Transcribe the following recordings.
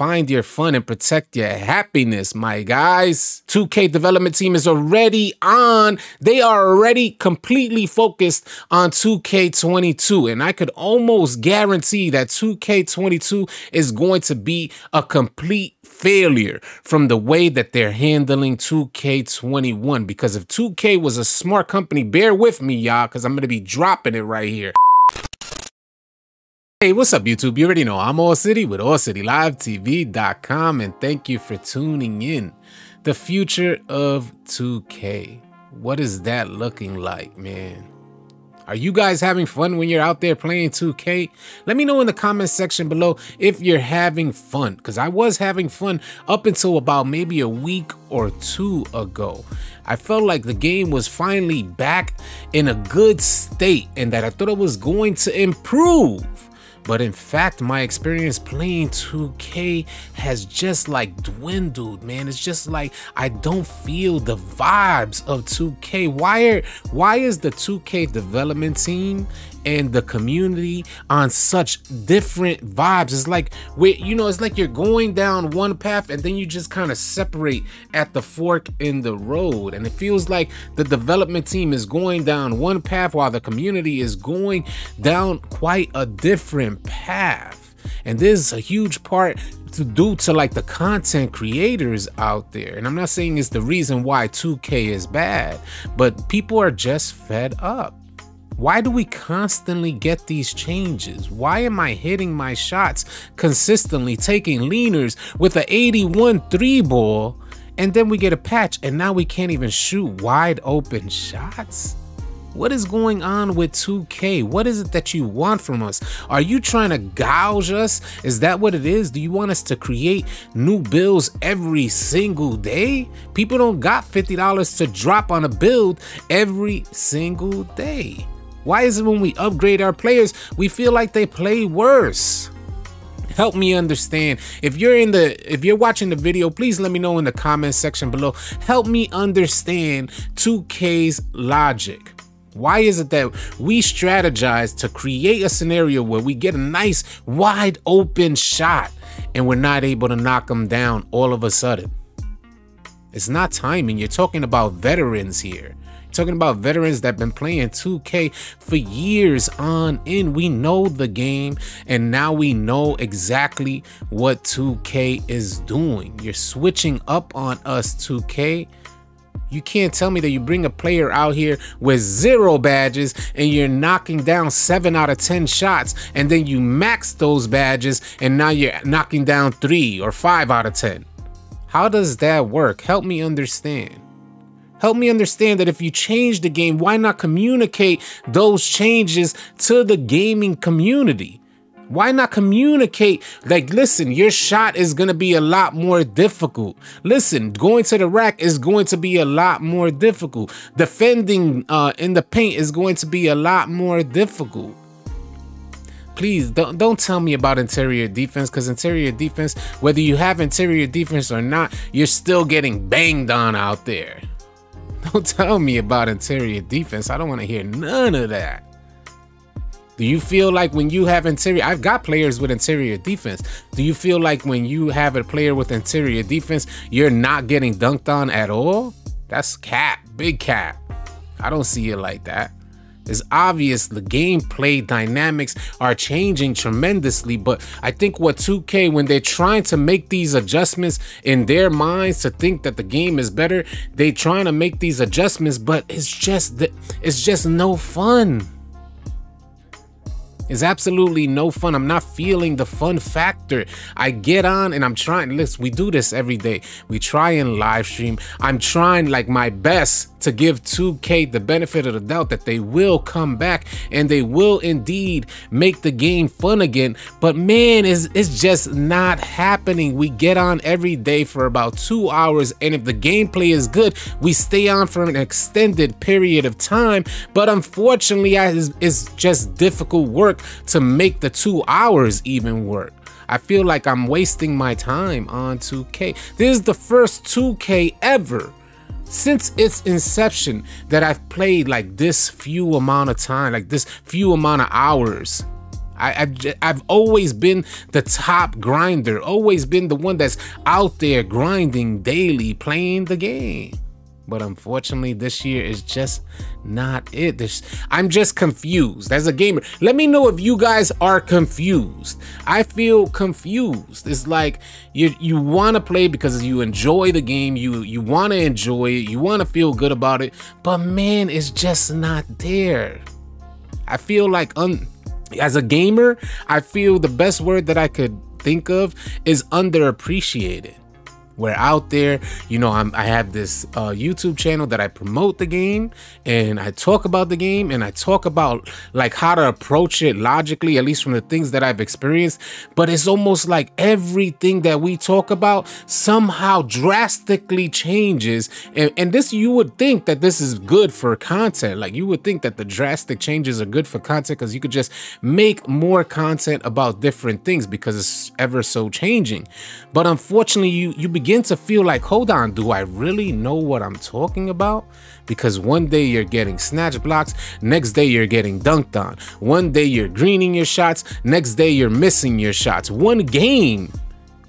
find your fun and protect your happiness, my guys. 2K development team is already on. They are already completely focused on 2K22. And I could almost guarantee that 2K22 is going to be a complete failure from the way that they're handling 2K21. Because if 2K was a smart company, bear with me, y'all, because I'm going to be dropping it right here. Hey, what's up, YouTube? You already know I'm AllCity with AllCityLiveTV.com, and thank you for tuning in. The future of 2K. What is that looking like, man? Are you guys having fun when you're out there playing 2K? Let me know in the comment section below if you're having fun, because I was having fun up until about maybe a week or two ago. I felt like the game was finally back in a good state and that I thought it was going to improve. But in fact, my experience playing 2K has just like dwindled, man. It's just like I don't feel the vibes of 2K. Why is the 2K development team and the community on such different vibes? It's like, it's like you're going down one path and then you just kind of separate at the fork in the road. And it feels like the development team is going down one path while the community is going down quite a different path. And this is a huge part due to like the content creators out there. And I'm not saying it's the reason why 2K is bad, but people are just fed up. Why do we constantly get these changes? Why am I hitting my shots consistently, taking leaners with an 81 3-ball, and then we get a patch and now we can't even shoot wide open shots? What is going on with 2K? What is it that you want from us? Are you trying to gouge us? Is that what it is? Do you want us to create new builds every single day? People don't got $50 to drop on a build every single day. Why is it when we upgrade our players, we feel like they play worse? Help me understand. If you're watching the video, please let me know in the comment section below. Help me understand 2K's logic. Why is it that we strategize to create a scenario where we get a nice wide open shot and we're not able to knock them down all of a sudden? It's not timing. You're talking about veterans here. Talking about veterans that have been playing 2K for years on end. We know the game, and now we know exactly what 2K is doing. You're switching up on us, 2K. You can't tell me that you bring a player out here with 0 badges and you're knocking down 7 out of 10 shots, and then you max those badges and now you're knocking down 3 or 5 out of 10. How does that work? Help me understand. Help me understand that if you change the game, why not communicate those changes to the gaming community? Why not communicate like, listen, your shot is going to be a lot more difficult. Listen, going to the rack is going to be a lot more difficult. Defending in the paint is going to be a lot more difficult. Please don't tell me about interior defense, because interior defense, whether you have interior defense or not, you're still getting banged on out there. Don't tell me about interior defense. I don't want to hear none of that. Do you feel like when you have interior, I've got players with interior defense. Do you feel like when you have a player with interior defense, you're not getting dunked on at all? That's cap, big cap. I don't see it like that. It's obvious the gameplay dynamics are changing tremendously, but I think what 2K, when they're trying to make these adjustments in their minds to think that the game is better, they're trying to make these adjustments, but it's just no fun. It's absolutely no fun. I'm not feeling the fun factor. I get on and I'm trying. Listen, we do this every day. We try and live stream. I'm trying like my best to give 2K the benefit of the doubt that they will come back and they will indeed make the game fun again. But man, it's just not happening. We get on every day for about 2 hours, and if the gameplay is good, we stay on for an extended period of time. But unfortunately, it's just difficult work to make the 2 hours even work. I feel like I'm wasting my time on 2K. This is the first 2K ever since its inception that I've played like this few amount of time, like this few amount of hours. I've always been the top grinder, always been the one that's out there grinding daily, playing the game. But unfortunately, this year is just not it. I'm just confused as a gamer. Let me know if you guys are confused. I feel confused. It's like you want to play because you enjoy the game. You want to enjoy it. You want to feel good about it. But man, it's just not there. I feel like as a gamer, I feel the best word that I could think of is underappreciated. We're out there, you know, I have this YouTube channel that I promote the game, and I talk about the game, and I talk about like how to approach it logically, at least from the things that I've experienced. But it's almost like everything that we talk about somehow drastically changes. And this, you would think that this is good for content. Like you would think that the drastic changes are good for content because you could just make more content about different things because it's ever so changing. But unfortunately, you begin to feel like, hold on, do I really know what I'm talking about? Because one day you're getting snatch blocks, next day you're getting dunked on. One day you're greening your shots, next day you're missing your shots.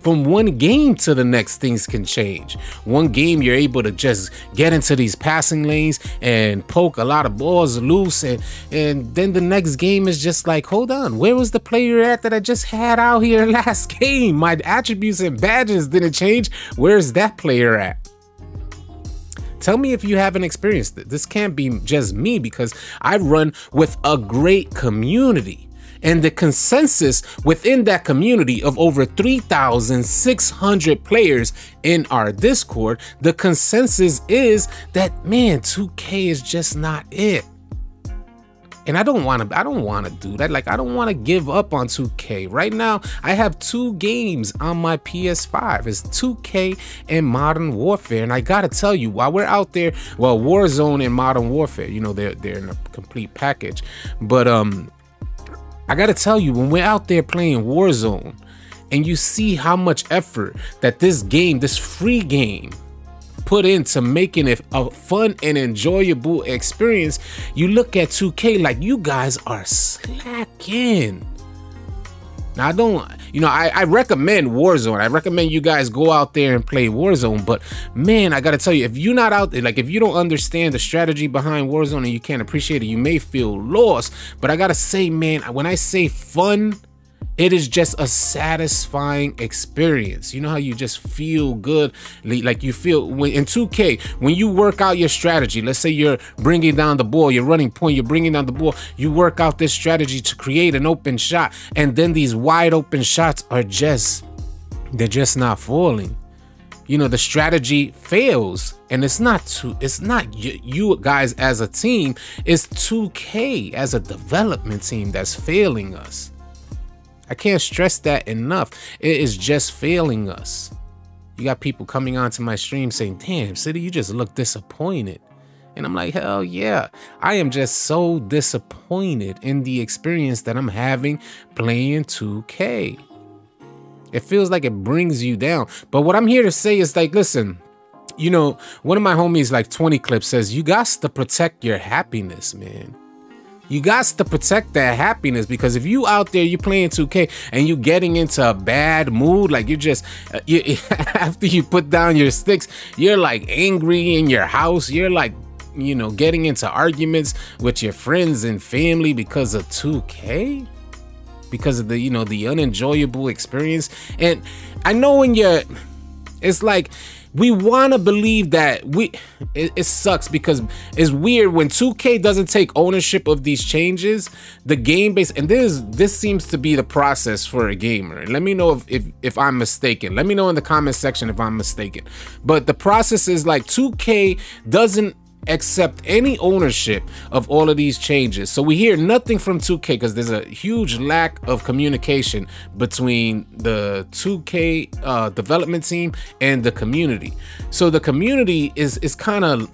From one game to the next, things can change. One game, you're able to just get into these passing lanes and poke a lot of balls loose. And then the next game is just like, hold on, where was the player at that I just had out here last game? My attributes and badges didn't change. Where's that player at? Tell me if you haven't experienced it. This can't be just me because I run with a great community. And the consensus within that community of over 3,600 players in our Discord, the consensus is that, man, 2K is just not it. And I don't want to do that. Like, I don't want to give up on 2K. Right now, I have 2 games on my PS5. It's 2K and Modern Warfare. And I got to tell you, while we're out there, well, Warzone and Modern Warfare, you know, they're in a complete package. But I gotta tell you, when we're out there playing Warzone and you see how much effort that this game, this free game, put into making it a fun and enjoyable experience, you look at 2K like you guys are slacking. Now, I recommend Warzone. I recommend you guys go out there and play Warzone. But man, I gotta tell you, if you're not out there, like if you don't understand the strategy behind Warzone and you can't appreciate it, you may feel lost. But I gotta say, man, when I say fun, it is just a satisfying experience. You know how you just feel good, like you feel when in 2K, when you work out your strategy. Let's say you're bringing down the ball, you're running point, you're bringing down the ball, you work out this strategy to create an open shot, and then these wide open shots are they're just not falling. You know, the strategy fails, and it's not you guys as a team, it's 2K as a development team that's failing us. I can't stress that enough. It is just failing us. You got people coming onto my stream saying, damn, City, you just look disappointed. And I'm like, hell yeah. I am just so disappointed in the experience that I'm having playing 2K. It feels like it brings you down. But what I'm here to say is like, listen, you know, one of my homies, like 20 Clips, says, you got to protect your happiness, man. You got to protect that happiness, because if you out there, you playing 2K and you getting into a bad mood, like you're just, after you put down your sticks, you're like angry in your house. You're like, you know, getting into arguments with your friends and family because of 2K, because of the, you know, the unenjoyable experience. And I know it's like, we want to believe that it sucks, because it's weird when 2K doesn't take ownership of these changes, the game base, and this seems to be the process for a gamer. And let me know if I'm mistaken. Let me know in the comment section if I'm mistaken. But the process is like 2K doesn't accept any ownership of all of these changes. So we hear nothing from 2K because there's a huge lack of communication between the 2K development team and the community. So the community is kind of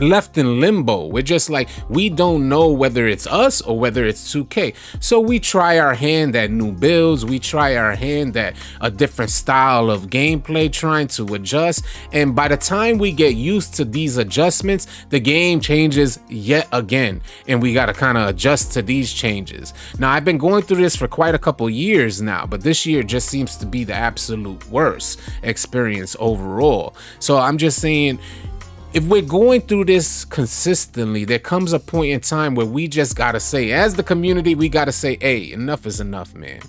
left in limbo. We're just like, we don't know whether it's us or whether it's 2K. So we try our hand at new builds. We try our hand at a different style of gameplay, trying to adjust. And by the time we get used to these adjustments, the game changes yet again. And we got to kind of adjust to these changes. Now, I've been going through this for quite a couple years now, but this year just seems to be the absolute worst experience overall. So I'm just saying, if we're going through this consistently, there comes a point in time where we just gotta say, as the community, we gotta say, hey, enough is enough, man.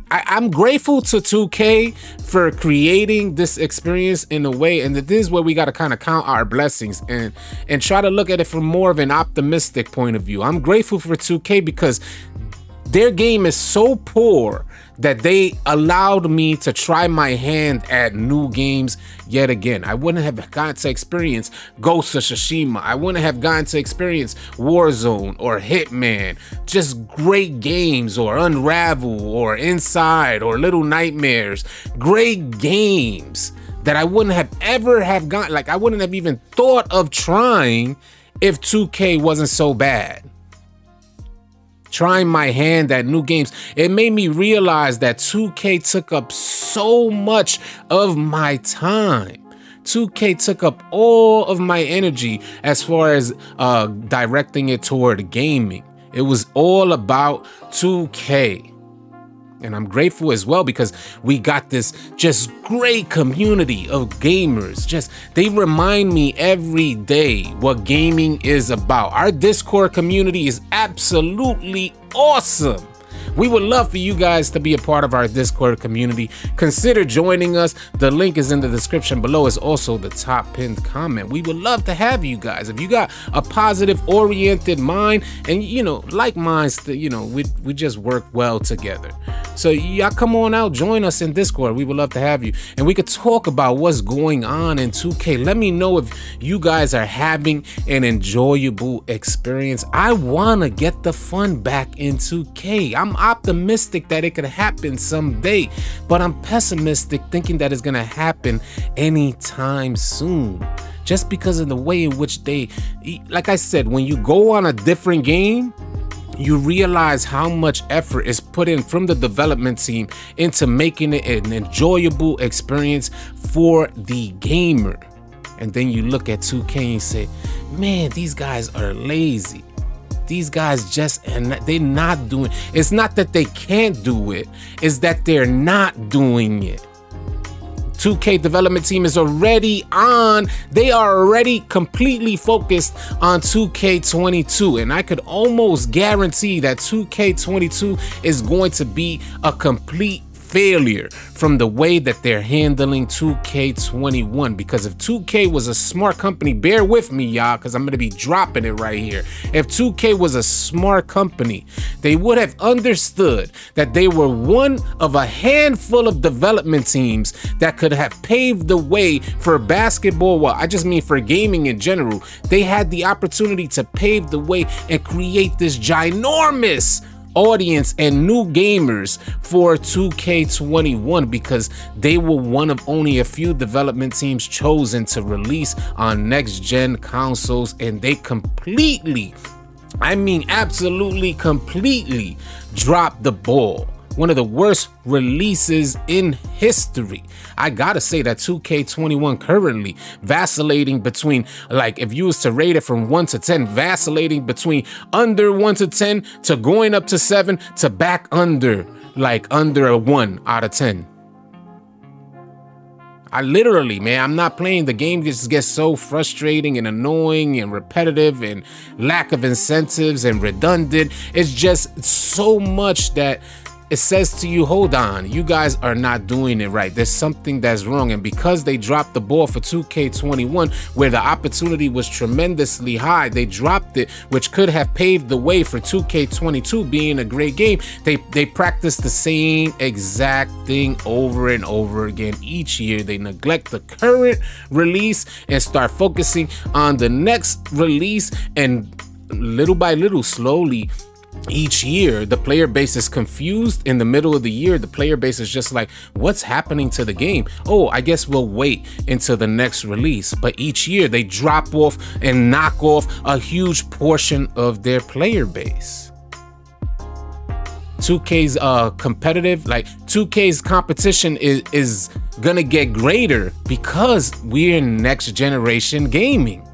I'm grateful to 2K for creating this experience in a way, and this is where we gotta kind of count our blessings and try to look at it from more of an optimistic point of view. I'm grateful for 2K because their game is so poor that they allowed me to try my hand at new games yet again. I wouldn't have gotten to experience Ghost of Tsushima. I wouldn't have gotten to experience Warzone or Hitman. Just great games, or Unravel or Inside or Little Nightmares. Great games that I wouldn't have ever have gotten, like I wouldn't have even thought of trying if 2K wasn't so bad. Trying my hand at new games, it made me realize that 2K took up so much of my time. 2K took up all of my energy as far as directing it toward gaming. It was all about 2K. And I'm grateful as well because we got this just great community of gamers. Just, they remind me every day what gaming is about. Our Discord community is absolutely awesome. We would love for you guys to be a part of our Discord community. Consider joining us. The link is in the description below. It's also the top pinned comment. We would love to have you guys. If you got a positive oriented mind and, you know, like minds, you know, we just work well together. So y'all come on out, join us in Discord. We would love to have you. And we could talk about what's going on in 2K. Let me know if you guys are having an enjoyable experience. I want to get the fun back in 2K. I'm optimistic that it could happen someday, but I'm pessimistic thinking that it's gonna happen anytime soon, just because of the way in which they, like I said, when you go on a different game, you realize how much effort is put in from the development team into making it an enjoyable experience for the gamer. And then you look at 2K and say, man, these guys are lazy. These guys just, and they're not doing, it's not that they can't do it, it's that they're not doing it. 2K development team is already on, they are already completely focused on 2K22, and I could almost guarantee that 2K22 is going to be a complete failure from the way that they're handling 2K21. Because if 2K was a smart company, bear with me, y'all, because I'm going to be dropping it right here. If 2K was a smart company, they would have understood that they were one of a handful of development teams that could have paved the way for basketball. Well, I just mean for gaming in general. They had the opportunity to pave the way and create this ginormous audience and new gamers for 2K21, because they were one of only a few development teams chosen to release on next-gen consoles, and they completely, I mean absolutely completely, dropped the ball. One of the worst releases in history. I gotta say that 2K21 currently vacillating between, like, if you was to rate it from 1 to 10, vacillating between under 1 to 10 to going up to 7 to back under, like under a 1 out of 10. I literally, man, I'm not playing. The game just gets so frustrating and annoying and repetitive and lack of incentives and redundant. It's just so much that it says to you, hold on, you guys are not doing it right. There's something that's wrong. And because they dropped the ball for 2K21, where the opportunity was tremendously high, they dropped it, which could have paved the way for 2K22 being a great game. They practice the same exact thing over and over again each year. They neglect the current release and start focusing on the next release, and little by little, slowly, each year the player base is confused. In the middle of the year, the player base is just like, what's happening to the game? Oh, I guess we'll wait until the next release. But each year they drop off and knock off a huge portion of their player base. 2K's competitive, like 2K's competition is gonna get greater because we're in next generation gaming.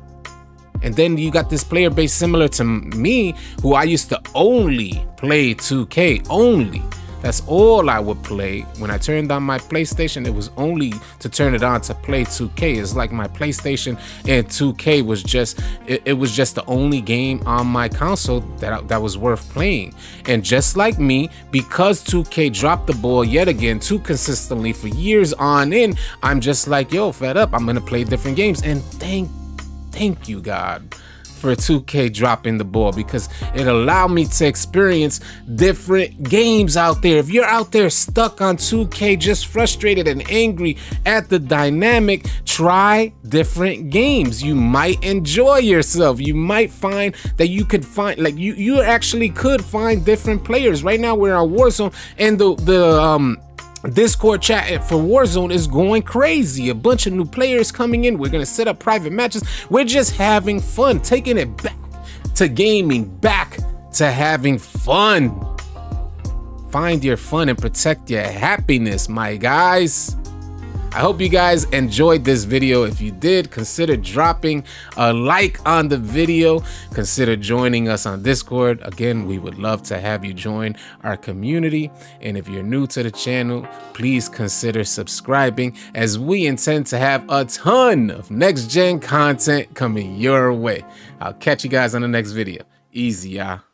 And then you got this player base similar to me, who I used to only play 2K, only. That's all I would play. When I turned on my PlayStation, it was only to turn it on to play 2K. It's like my PlayStation and 2K was just, it was just the only game on my console that was worth playing. And just like me, because 2K dropped the ball yet again too consistently for years on end, I'm just like, yo, fed up. I'm gonna play different games. And thank you, God, for 2K dropping the ball, because it allowed me to experience different games out there. If you're out there stuck on 2K, just frustrated and angry at the dynamic, try different games. You might enjoy yourself. You might find that you could find, like, you actually could find different players. Right now we're on Warzone, and the Discord chat for Warzone is going crazy. A bunch of new players coming in. We're gonna set up private matches. We're just having fun, taking it back to gaming, back to having fun. Find your fun and protect your happiness, my guys. I hope you guys enjoyed this video. If you did, consider dropping a like on the video. Consider joining us on Discord. Again, we would love to have you join our community. And if you're new to the channel, please consider subscribing, as we intend to have a ton of next gen content coming your way. I'll catch you guys on the next video. Easy, y'all.